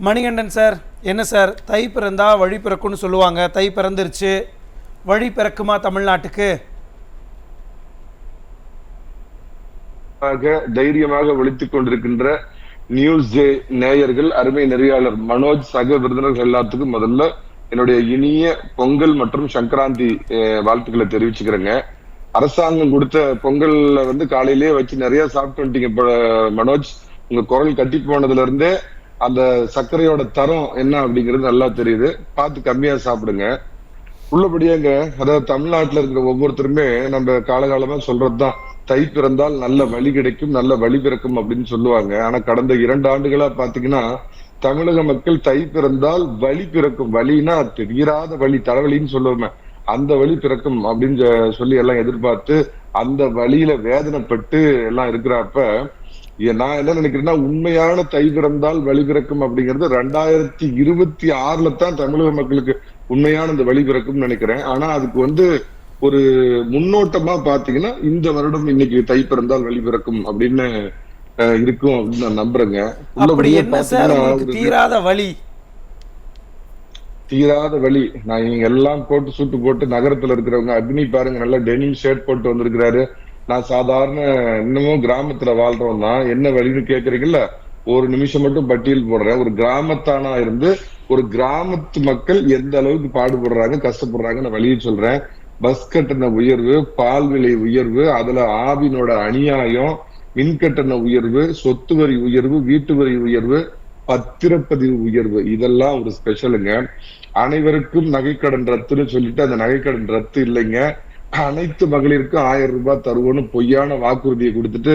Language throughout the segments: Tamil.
மணிகண்டன் சார், என்ன சார் தை பிறந்தா வழி பிறக்கும்னு சொல்லுவாங்க. தை பிறந்துருச்சு, வழி பிறக்குமா தமிழ்நாட்டுக்கு? தைரியமாக ஒழித்துக் கொண்டிருக்கின்ற நியூஸ் ஜே நேயர்கள், அருமை நெறியாளர் மனோஜ், சக விருந்தினர்கள் எல்லாத்துக்கும் முதல்ல என்னுடைய இனிய பொங்கல் மற்றும் சங்கராந்தி வாழ்த்துக்களை தெரிவிச்சுக்கிறேங்க. அரசாங்கம் கொடுத்த பொங்கல்ல காலையிலேயே வச்சு நிறைய சாப்பிட்டு வந்துட்டீங்க மனோஜ். உங்க குரல் கட்டி போனதுல இருந்தே அந்த சர்க்கரையோட தரம் என்ன அப்படிங்கிறது நல்லா தெரியுது. பார்த்து கம்மியா சாப்பிடுங்க. உள்ளபடியாங்க, அதாவது தமிழ்நாட்டுல இருக்கிற ஒவ்வொருத்தருமே நம்ம காலகாலமா சொல்றதுதான், தை பிறந்தால் நல்ல வழி கிடைக்கும், நல்ல வழி பிறக்கும் அப்படின்னு சொல்லுவாங்க. ஆனா கடந்த 2 ஆண்டுகளா பாத்தீங்கன்னா தமிழக மக்கள் தை பிறந்தால் வழி பிறக்கும், வழினா தெரியாத வழி, தலைவலின்னு சொல்லுவோமே, அந்த வழி பிறக்கும் அப்படின்னு சொல்லி எல்லாம் எதிர்பார்த்து அந்த வழியில வேதனைப்பட்டு எல்லாம் இருக்கிறப்ப, நான் என்ன நினைக்கிறேன்னா, உண்மையான தை பிறந்தால் வழி பிறக்கும் அப்படிங்கிறது 2026 தான் தமிழக மக்களுக்கு உண்மையான இந்த வழி பிறக்கும் நினைக்கிறேன். ஆனா அதுக்கு ஒரு முன்னோட்டமா பாத்தீங்கன்னா இந்த வருடம் இன்னைக்கு தை பிறந்தால் வழி பிறக்கும் அப்படின்னு இருக்கும் அப்படின்னு நான் நம்புறேங்க. தீராத வழி, தீராத வழி. நான் இவங்க எல்லாம் போட்டு சூட்டு போட்டு நகரத்துல இருக்கிறவங்க, அக்னி பாருங்க, நல்லா டெனிம் ஷர்ட் போட்டு வந்திருக்கிறாரு. நான் சாதாரண இன்னமும் கிராமத்துல வாழ்றோம் தான். என்ன வழின்னு கேக்குறீங்கல்ல, ஒரு நிமிஷம் மட்டும் பட்டியல் போடுறேன். ஒரு கிராமத்தானா இருந்து ஒரு கிராமத்து மக்கள் எந்த அளவுக்கு பாடுபடுறாங்க, கஷ்டப்படுறாங்க நான் வழியை சொல்றேன். பஸ் கட்டண உயர்வு, பால் விலை உயர்வு, அதுல ஆவினோட அநியாயம், மின்கட்டண உயர்வு, சொத்து வரி உயர்வு, வீட்டு வரி உயர்வு, பத்திரப்பதிவு உயர்வு, இதெல்லாம் ஒரு ஸ்பெஷலுங்க. அனைவருக்கும் நகைக்கடன் ரத்துன்னு சொல்லிட்டு அந்த நகைக்கடன் ரத்து இல்லைங்க. அனைத்து மகளிருக்கும் 1000 ரூபாய் தருவோன்னு பொய்யான வாக்குறுதியை கொடுத்துட்டு,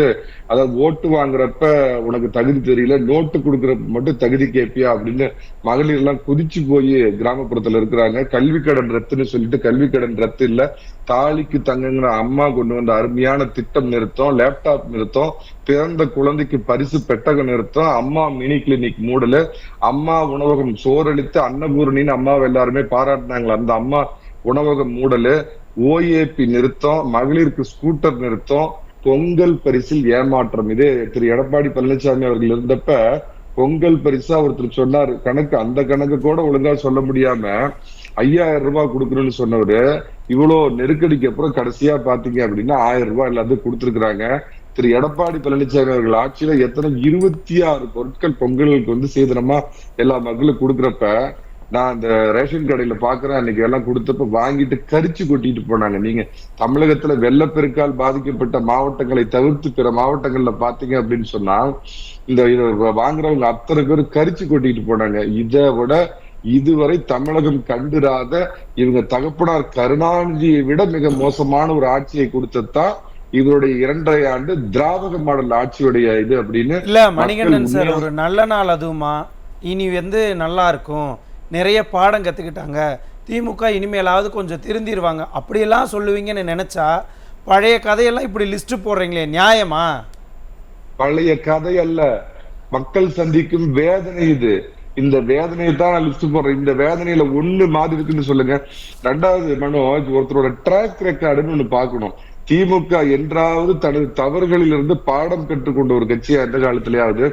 அதாவது ஓட்டு வாங்குறப்ப உனக்கு தகுதி தெரியல, நோட்டு கொடுக்கறப்ப மட்டும் தகுதி கேட்பியா அப்படின்னு மகளிர் எல்லாம் குதிச்சு போய் கிராமப்புறத்துல இருக்கிறாங்க. கல்வி கடன் ரத்துன்னு சொல்லிட்டு கல்வி கடன் ரத்து இல்ல, தாலிக்கு தங்கங்கிற அம்மா கொண்டு வந்த அருமையான திட்டம் நிறுத்தம், லேப்டாப் நிறுத்தம், பிறந்த குழந்தைக்கு பரிசு பெட்டகம் நிறுத்தம், அம்மா மினி கிளினிக் மூடல, அம்மா உணவகம் சோறளித்து அன்னபூரணின்னு அம்மாவை எல்லாருமே பாராட்டினாங்களா, அந்த அம்மா உணவகம் மூடலு, ஓஏபி நிறுத்தம், மகளிருக்கு ஸ்கூட்டர் நிறுத்தம், பொங்கல் பரிசில் ஏமாற்றம். இதே திரு எடப்பாடி பழனிசாமி அவர்கள் இருந்தப்ப பொங்கல் பரிசா ஒருத்தர் சொன்னார் கணக்கு, அந்த கணக்கு கூட ஒழுங்கா சொல்ல முடியாம 5000 ரூபாய் கொடுக்கணும்னு சொன்னவரு, இவ்வளவு நெருக்கடிக்கு அப்புறம் கடைசியா பாத்தீங்க அப்படின்னா 1000 ரூபாய் எல்லாத்தையும் கொடுத்திருக்கிறாங்க. திரு எடப்பாடி பழனிசாமி அவர்கள் ஆட்சியில எத்தனை 26 பொருட்கள் பொங்கலுக்கு சீதனமா எல்லா மக்களுக்கு கொடுக்குறப்ப, நான் அந்த ரேஷன் கடையில பாக்குறேன், அன்னைக்கு எல்லாம் கொடுத்தப்ப வாங்கிட்டு கரிச்சு கொட்டிட்டு போனாங்க. நீங்க தமிழகத்துல வெள்ளப்பெருக்கால் பாதிக்கப்பட்ட மாவட்டங்களை தவிர்த்து பிற மாவட்டங்கள்ல பாத்தீங்க அப்படின்னு சொன்னா இந்த வாங்குறவங்க அத்தனை பேர் கரிச்சு கொட்டிட்டு போனாங்க. இதை விட இதுவரை தமிழகம் கண்டிராத, இவங்க தகப்பனார் கருணாநிதியை விட மிக மோசமான ஒரு ஆட்சியை கொடுத்ததான் இவருடைய 2.5 ஆண்டு திராவிட மாடல் ஆட்சியுடைய இது அப்படின்னு. இல்ல மணிகண்டன் சார், ஒரு நல்ல நாள் அதுவுமா, இனி நல்லா இருக்கும், நிறைய பாடம் கற்றுக்கிட்டாங்க, திமுக இனிமேலாவது கொஞ்சம் திருந்திடுவாங்க அப்படியெல்லாம் சொல்லுவீங்கன்னு நினச்சா, பழைய கதையெல்லாம் இப்படி லிஸ்ட் போடுறீங்களே, நியாயமா? பழைய கதை அல்ல, மக்கள் சந்திக்கும் வேதனை இது. இந்த வேதனையை தான் நான் லிஸ்ட் போடுறேன். இந்த வேதனையில ஒண்ணு மாதிரி இருக்குன்னு சொல்லுங்க. 2வது மனோஜ், ஒருத்தரோட ட்ராக் ரெக்கார்டுன்னு ஒண்ணு பார்க்கணும். திமுக என்றாவது தனது தவறுகளில் இருந்து பாடம் கற்றுக்கொண்ட ஒரு கட்சியா எந்த காலத்திலேயாவது,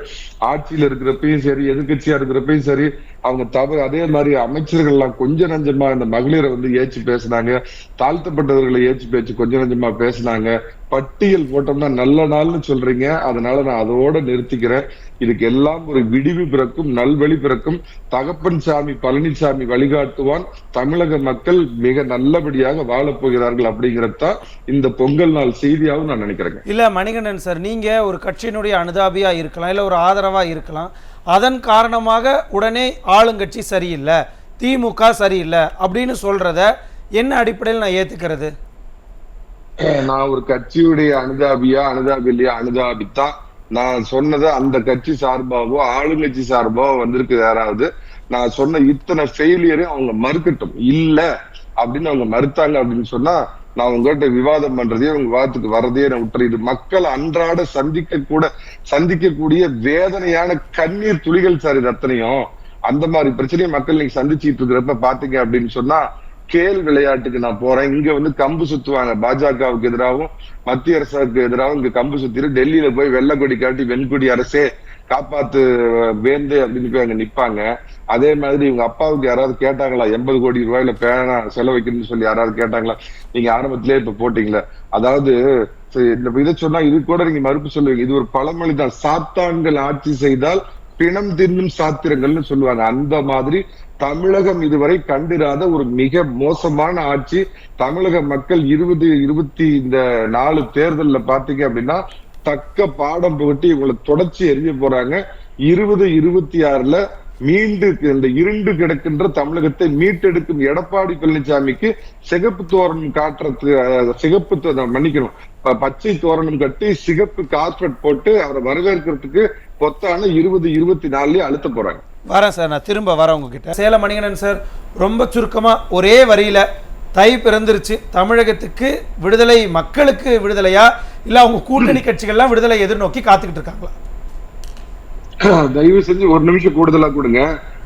ஆட்சியில இருக்கிறப்பையும் சரி, எதிர்கட்சியா இருக்கிறப்பையும் சரி, அவங்க தவறு. அதே மாதிரி அமைச்சர்கள் எல்லாம் கொஞ்ச நஞ்சமா இந்த மகளிரை ஏச்சு பேசினாங்க, தாழ்த்தப்பட்டவர்களை ஏச்சு பேச்சு கொஞ்ச நஞ்சமா பேசினாங்க. பட்டியல் போட்டோம்னா நல்ல நாள்னு சொல்றீங்க, அதனால நான் அதோட நிறுத்திக்கிறேன். இதுக்கு எல்லாம் ஒரு விடிவு பிறக்கும், நல்வழி பிறக்கும். தகப்பன் சாமி பழனிசாமி வழிகாட்டுவான், தமிழக மக்கள் மிக நல்லபடியாக வாழப் போகிறார்கள் அப்படிங்கிறதான் இந்த பொங்கல் நாள் செய்தியாகவும் நான் நினைக்கிறேன். இல்ல மணிகண்டன் சார், நீங்க ஒரு கட்சியினுடைய அனுதாபியா இருக்கலாம், இல்ல ஒரு ஆதரவா இருக்கலாம், அதன் காரணமாக உடனே ஆளுங்கட்சி சரியில்லை, திமுக சரியில்லை அப்படின்னு சொல்றத என்ன அடிப்படையில் நான் ஏத்துக்கிறது? நான் ஒரு கட்சியுடைய அனுதாபி இல்லையா, அனுதாபித்தான். நான் சொன்னதை அந்த கட்சி சார்பாவோ ஆளுங்கட்சி சார்பாவோ வந்திருக்கு யாராவது, நான் சொன்ன இத்தனை ஃபெயிலியரையும் அவங்க மறுக்கட்டும். இல்ல அப்படின்னு அவங்க மறுத்தாங்க அப்படின்னு சொன்னா, நான் உங்ககிட்ட விவாதம் பண்றதே, உங்க விவாதத்துக்கு வர்றதே நான் விட்டுறது. மக்கள் அன்றாட சந்திக்கக்கூடிய வேதனையான கண்ணீர் துளிகள் சார் இது அத்தனையும். அந்த மாதிரி பிரச்சனையை மக்கள் நீங்க சந்திச்சுட்டு இருக்கிறப்ப பாத்தீங்க அப்படின்னு சொன்னா, கேல் விளையாட்டுக்கு நான் போறேன், இங்க கம்பு சுத்துவாங்க, பாஜகவுக்கு எதிராகவும் மத்திய அரசுக்கு எதிராகவும் இங்க கம்பு சுத்திட்டு டெல்லியில போய் வெள்ளை கொடி காட்டி வெண்கொடி அரசே காப்பாத்து வேந்து அப்படின்னு போய் அங்க நிப்பாங்க. அதே மாதிரி இவங்க அப்பாவுக்கு யாராவது கேட்டாங்களா 80 கோடி ரூபாயில பேனா செலவைக்கணும்னு சொல்லி யாராவது கேட்டாங்களா? நீங்க ஆரம்பத்திலேயே இப்ப போட்டீங்களா? அதாவது இந்த இதை சொன்னா இது கூட நீங்க மறுப்பு சொல்லுவீங்க. இது ஒரு பழமொழி தான். சாத்தான்கள் ஆட்சி செய்தால் பிணம் தின்னும் சாத்திரங்கள்னு சொல்லுவாங்க. அந்த மாதிரி தமிழகம் இதுவரை கண்டிராத ஒரு மிக மோசமான ஆட்சி. தமிழக மக்கள் 2024 தேர்தல்ல பாத்தீங்க அப்படின்னா தக்க பாடம் புகட்டி இவங்களை தொடர்ச்சி எறிய போறாங்க. 2026ல மீண்டு இந்த இருண்டு கிடக்கின்ற தமிழகத்தை மீட்டெடுக்கும் எடப்பாடி பழனிசாமிக்கு சிகப்பு தோரணம் காட்டுறதுக்கு மன்னிக்கணும் பச்சை தோரணம் கட்டி சிகப்பு கார்பெட் போட்டு அவரை வரவேற்கிறதுக்கு பொத்தான 2024 அழுத்த போறாங்க. வரேன் சார், நான் திரும்ப வரேன் உங்ககிட்ட. சேலம் மணிகண்டன் சார், ரொம்ப சுருக்கமா ஒரே வரியில தை பிறந்துருச்சு, தமிழகத்துக்கு விடுதலை, மக்களுக்கு விடுதலையா இல்ல அவங்க கூட்டணி கட்சிகள்லாம் விடுதலை எதிர்நோக்கி காத்துக்கிட்டு இருக்காங்களா? தயவு செஞ்சு ஒரு நிமிஷம் கூடுதலா கொடுங்க.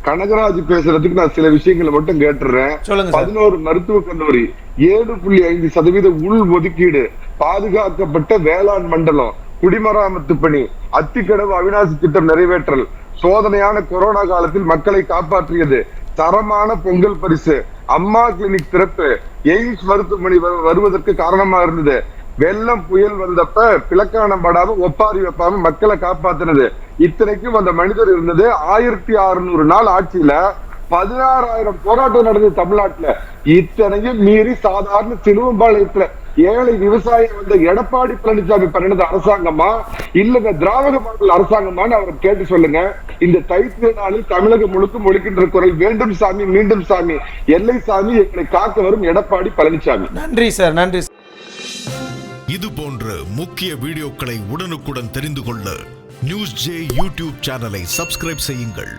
கனகராஜ் பேசுறதுக்கு நான் சில விஷயங்களை மட்டும் கேட்டுறேன். 11 மருத்துவக் கல்லூரி, 7.5% உள் ஒதுக்கீடு, பாதுகாக்கப்பட்ட வேளாண் மண்டலம், குடிமராமத்து பணி, அத்திக்கடவு அவிநாசி திட்டம் நிறைவேற்றல், சோதனையான கொரோனா காலத்தில் மக்களை காப்பாற்றியது, தரமான பொங்கல் பரிசு, அம்மா கிளினிக் திறப்பு, எய்ம்ஸ் மருத்துவமனை வருவதற்கு காரணமா இருந்தது, வெள்ளம் புயல் வந்தப்ப பிளக்கானம் படாம ஒப்பாரி வைப்பாம மக்களை காப்பாத்தினது. இத்தனைக்கும் அந்த மனிதர் இருந்தது 1600 நாள் ஆட்சியில 16,000 போராட்டம் நடந்தது தமிழ்நாட்டுல. இத்தனையும் மீறி சாதாரண சிலுவம்பாளையத்துல ஏழை விவசாயம் வந்த எடப்பாடி பழனிசாமி பண்ணினது அரசாங்கமா இல்ல திராவிட மாடல் அரசாங்கமான்னு அவர் கேட்டு சொல்லுங்க. இந்த தைத்திருநாளில் தமிழகம் முழுக்க ஒழிக்கின்ற குரல் வேண்டும் சாமி, மீண்டும் சாமி, எல்லை சாமி, எங்களை காக்க வரும் எடப்பாடி பழனிசாமி. நன்றி சார், நன்றி. இது போன்ற முக்கிய வீடியோக்களை உடனுக்குடன் தெரிந்து கொள்ள நியூஸ் ஜே யூடியூப் சேனலை சப்ஸ்கிரைப் செய்யுங்கள்.